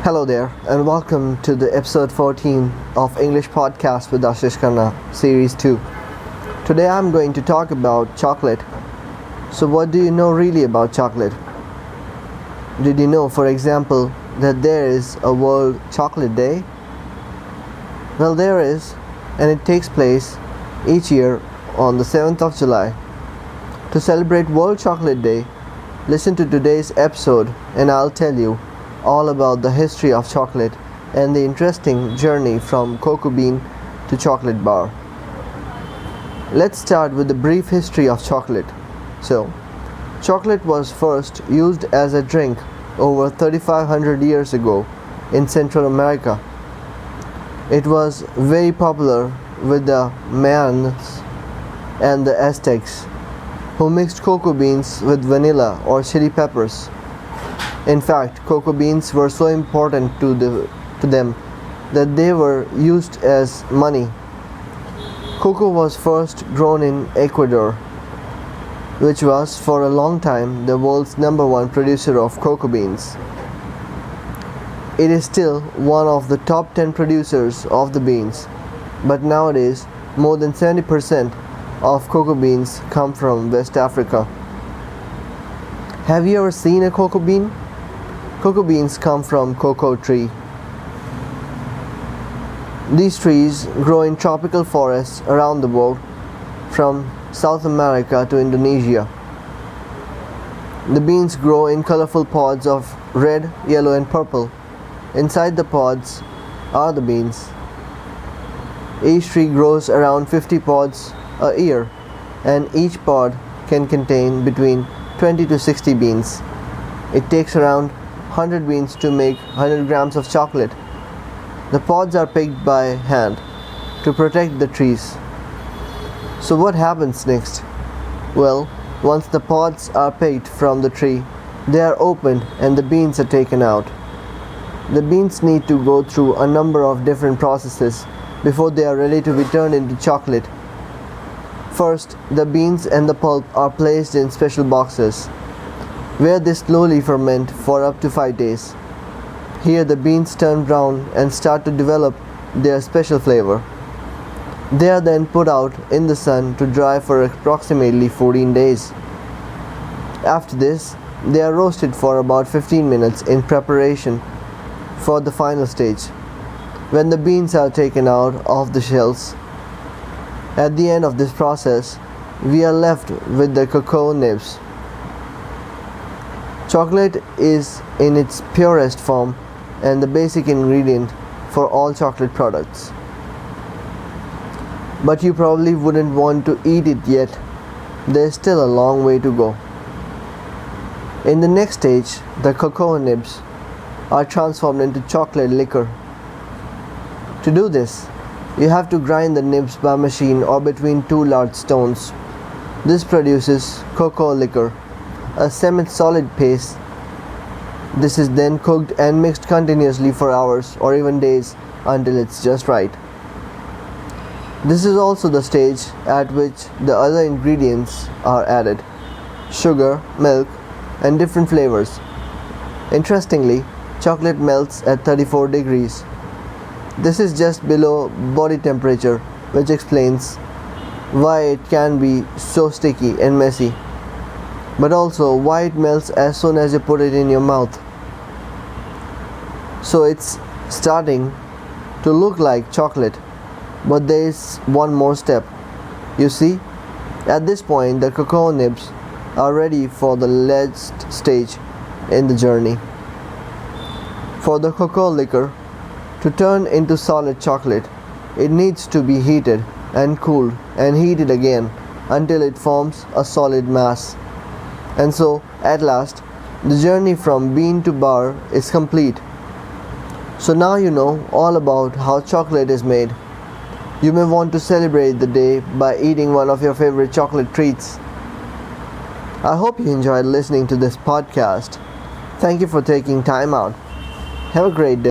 Hello there, and welcome to the episode 14 of English Podcast with Ashish Khanna, Series 2. Today I'm going to talk about chocolate. So what do you know really about chocolate? Did you know, for example, that there is a World Chocolate Day? Well, there is, and it takes place each year on the 7th of July. To celebrate World Chocolate Day, listen to today's episode and I'll tell you all about the history of chocolate and the interesting journey from cocoa bean to chocolate bar. Let's start with the brief history of chocolate. So, chocolate was first used as a drink over 3,500 years ago in Central America. It was very popular with the Mayans and the Aztecs, who mixed cocoa beans with vanilla or chili peppers. In fact, cocoa beans were so important to them that they were used as money. Cocoa was first grown in Ecuador, which was for a long time the world's #1 producer of cocoa beans. It is still one of the top 10 producers of the beans, but nowadays more than 70% of cocoa beans come from West Africa. Have you ever seen a cocoa bean? Cocoa beans come from cocoa tree. These trees grow in tropical forests around the world, from South America to Indonesia. The beans grow in colorful pods of red, yellow and purple. Inside the pods are the beans. Each tree grows around 50 pods a year, and each pod can contain between 20 to 60 beans. It takes around 100 beans to make 100 grams of chocolate. The pods are picked by hand to protect the trees. So what happens next? Well, once the pods are picked from the tree, they are opened and the beans are taken out. The beans need to go through a number of different processes before they are ready to be turned into chocolate. First, the beans and the pulp are placed in special boxes, where they slowly ferment for up to 5 days. Here the beans turn brown and start to develop their special flavor. They are then put out in the sun to dry for approximately 14 days. After this, they are roasted for about 15 minutes in preparation for the final stage, when the beans are taken out of the shells. At the end of this process, we are left with the cocoa nibs. Chocolate is in its purest form and the basic ingredient for all chocolate products. But you probably wouldn't want to eat it yet. There's still a long way to go. In the next stage, the cocoa nibs are transformed into chocolate liquor. To do this, you have to grind the nibs by machine or between two large stones. This produces cocoa liquor, a semi-solid paste. This is then cooked and mixed continuously for hours or even days until it's just right. This is also the stage at which the other ingredients are added: sugar, milk, and different flavors. Interestingly, chocolate melts at 34 degrees. This is just below body temperature, which explains why it can be so sticky and messy, but also why it melts as soon as you put it in your mouth. So it's starting to look like chocolate, but there is one more step. You see, at this point the cocoa nibs are ready for the last stage in the journey. For the cocoa liquor to turn into solid chocolate, it needs to be heated and cooled and heated again until it forms a solid mass. And so, at last, the journey from bean to bar is complete. So now you know all about how chocolate is made. You may want to celebrate the day by eating one of your favorite chocolate treats. I hope you enjoyed listening to this podcast. Thank you for taking time out. Have a great day.